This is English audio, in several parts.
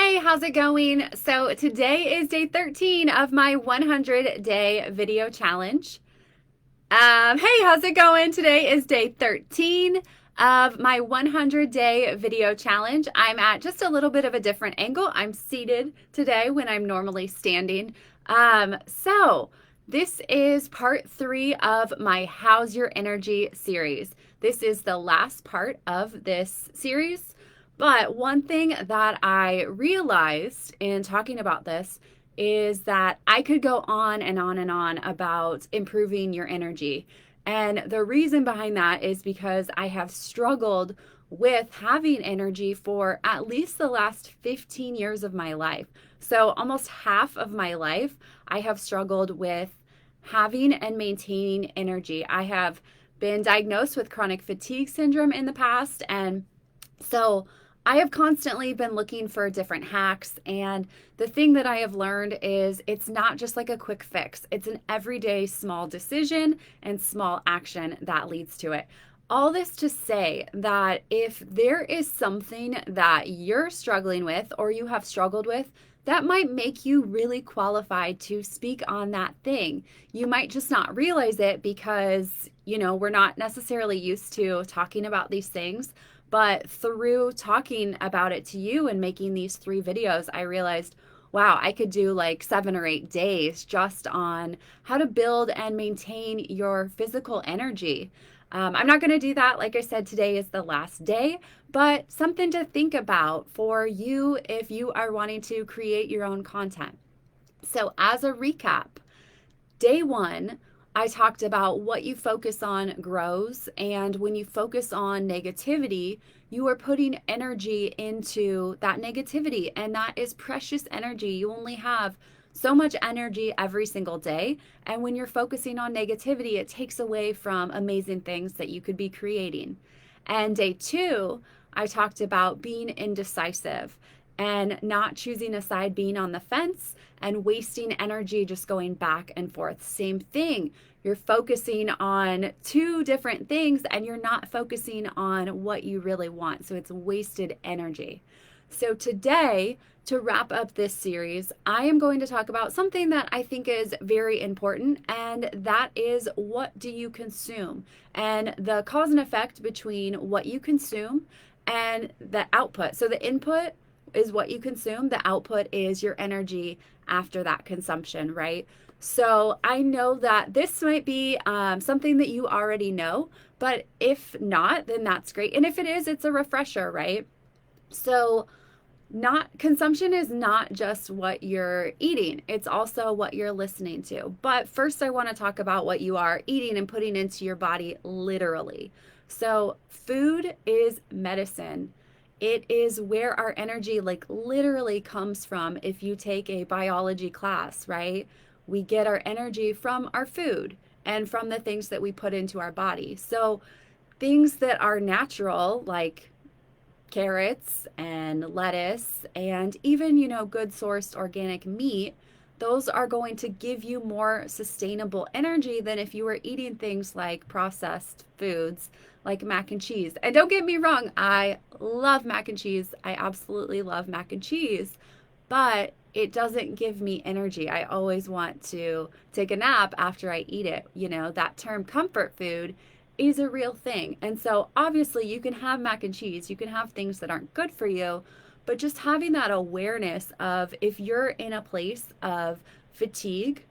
Hey, how's it going? So today is day 13 of my 100-day video challenge. Hey, how's it going? Today is day 13 of my 100-day video challenge. I'm at just a little bit of a different angle. I'm seated today when I'm normally standing. So this is part 3 of my How's Your Energy series. This is the last part of this series. But one thing that I realized in talking about this is that I could go on and on and on about improving your energy. And the reason behind that is because I have struggled with having energy for at least the last 15 years of my life. So, almost half of my life, I have struggled with having and maintaining energy. I have been diagnosed with chronic fatigue syndrome in the past, and so I have constantly been looking for different hacks. And the thing that I have learned is it's not just like a quick fix, it's an everyday small decision and small action that leads to it. All this to say that if there is something that you're struggling with or you have struggled with, that might make you really qualified to speak on that thing. You might just not realize it because, we're not necessarily used to talking about these things. But through talking about it to you and making these 3 videos, I realized, wow, I could do like 7 or 8 days just on how to build and maintain your physical energy. I'm not going to do that. Like I said, today is the last day, but something to think about for you if you are wanting to create your own content. So, as a recap, day 1, I talked about what you focus on grows. And when you focus on negativity, you are putting energy into that negativity. And that is precious energy. You only have so much energy every single day. And when you're focusing on negativity, it takes away from amazing things that you could be creating. And day 2, I talked about being indecisive and not choosing a side, being on the fence and wasting energy just going back and forth. Same thing. You're focusing on 2 different things and you're not focusing on what you really want. So it's wasted energy. So today, to wrap up this series, I am going to talk about something that I think is very important, and that is what do you consume and the cause and effect between what you consume and the output. So the input is what you consume, the output is your energy after that consumption, right? So I know that this might be something that you already know, but if not, then that's great. And if it is, it's a refresher, right? So not consumption is not just what you're eating, it's also what you're listening to. But first I want to talk about what you are eating and putting into your body literally. So food is medicine. It is where our energy like literally comes from. If you take a biology class, right, we get our energy from our food and from the things that we put into our body. So things that are natural, like carrots and lettuce and even, good sourced organic meat, those are going to give you more sustainable energy than if you were eating things like processed foods like mac and cheese. And don't get me wrong, I love mac and cheese. I absolutely love mac and cheese, but it doesn't give me energy. I always want to take a nap after I eat it. That term comfort food is a real thing. And so obviously you can have mac and cheese, you can have things that aren't good for you, but just having that awareness of if you're in a place of fatigue,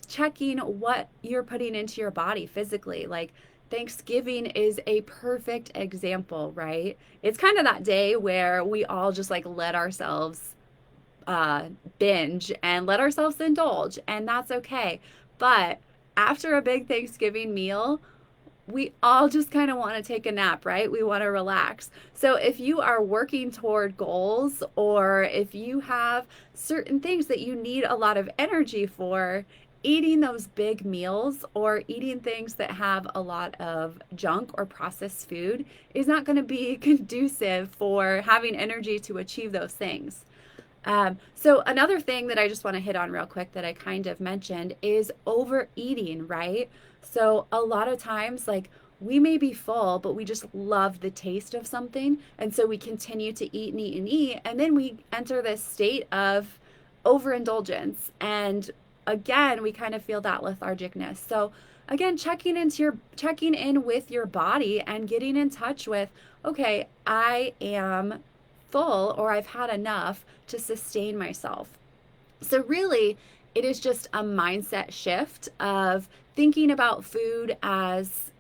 checking what you're putting into your body physically. Like Thanksgiving is a perfect example, right? It's kind of that day where we all just like let ourselves binge and let ourselves indulge, and that's okay. But after a big Thanksgiving meal, we all just kind of want to take a nap, right? We want to relax. So if you are working toward goals or if you have certain things that you need a lot of energy for, eating those big meals or eating things that have a lot of junk or processed food is not going to be conducive for having energy to achieve those things. So another thing that I just want to hit on real quick that I kind of mentioned is overeating, right? So a lot of times, like we may be full, but we just love the taste of something. And so we continue to eat and eat and eat. And then we enter this state of overindulgence. And again, we kind of feel that lethargicness. So again, checking in with your body and getting in touch with, okay, I am full, or I've had enough to sustain myself. So really, it is just a mindset shift of thinking about food as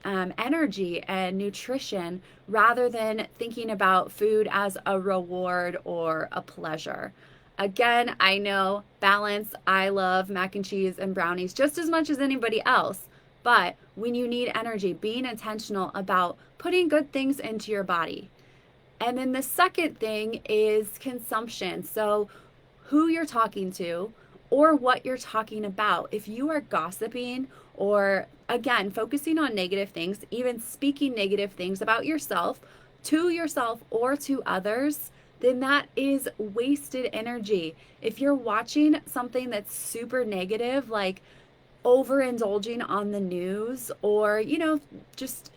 energy and nutrition rather than thinking about food as a reward or a pleasure. Again, I know balance. I love mac and cheese and brownies just as much as anybody else. But when you need energy, being intentional about putting good things into your body. And then the second thing is consumption. So, who you're talking to or what you're talking about. If you are gossiping or, again, focusing on negative things, even speaking negative things about yourself to yourself or to others, then that is wasted energy. If you're watching something that's super negative, like overindulging on the news, or, just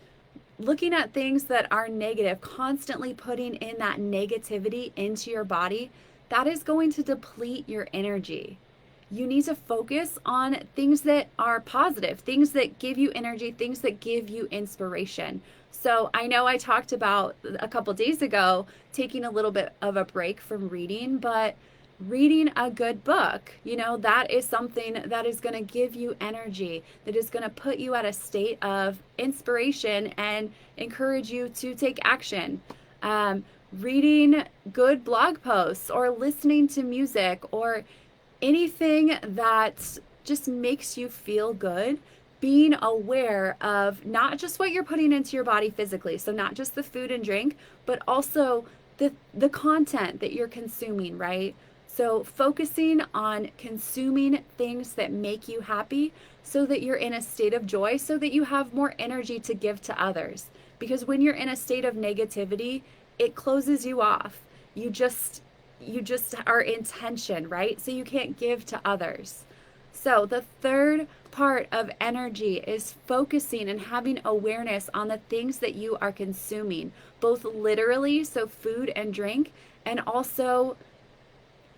looking at things that are negative, constantly putting in that negativity into your body, that is going to deplete your energy. You need to focus on things that are positive, things that give you energy, things that give you inspiration. So I know I talked about a couple days ago taking a little bit of a break from reading, but reading a good book, that is something that is going to give you energy, that is going to put you at a state of inspiration and encourage you to take action. Reading good blog posts or listening to music or anything that just makes you feel good, being aware of not just what you're putting into your body physically, so not just the food and drink, but also the content that you're consuming, right? So focusing on consuming things that make you happy so that you're in a state of joy, so that you have more energy to give to others. Because when you're in a state of negativity, it closes you off. You just are in tension, right? So you can't give to others. So the third part of energy is focusing and having awareness on the things that you are consuming, both literally, so food and drink, and also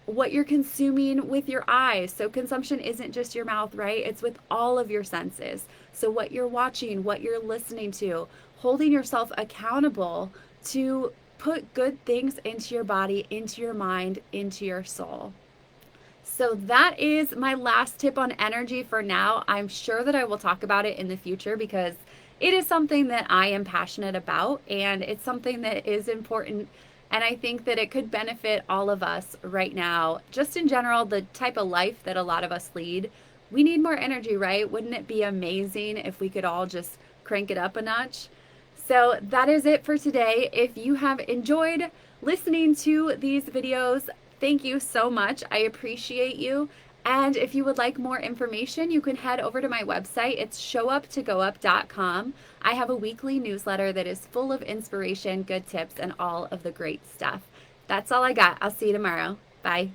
what you're consuming with your eyes. So consumption isn't just your mouth, right? It's with all of your senses. So what you're watching, what you're listening to, holding yourself accountable to put good things into your body, into your mind, into your soul. So that is my last tip on energy for now. I'm sure that I will talk about it in the future because it is something that I am passionate about and it's something that is important. And I think that it could benefit all of us right now. Just in general, the type of life that a lot of us lead, we need more energy, right? Wouldn't it be amazing if we could all just crank it up a notch? So that is it for today. If you have enjoyed listening to these videos, thank you so much. I appreciate you. And if you would like more information, you can head over to my website. It's showuptogoup.com. I have a weekly newsletter that is full of inspiration, good tips, and all of the great stuff. That's all I got. I'll see you tomorrow. Bye.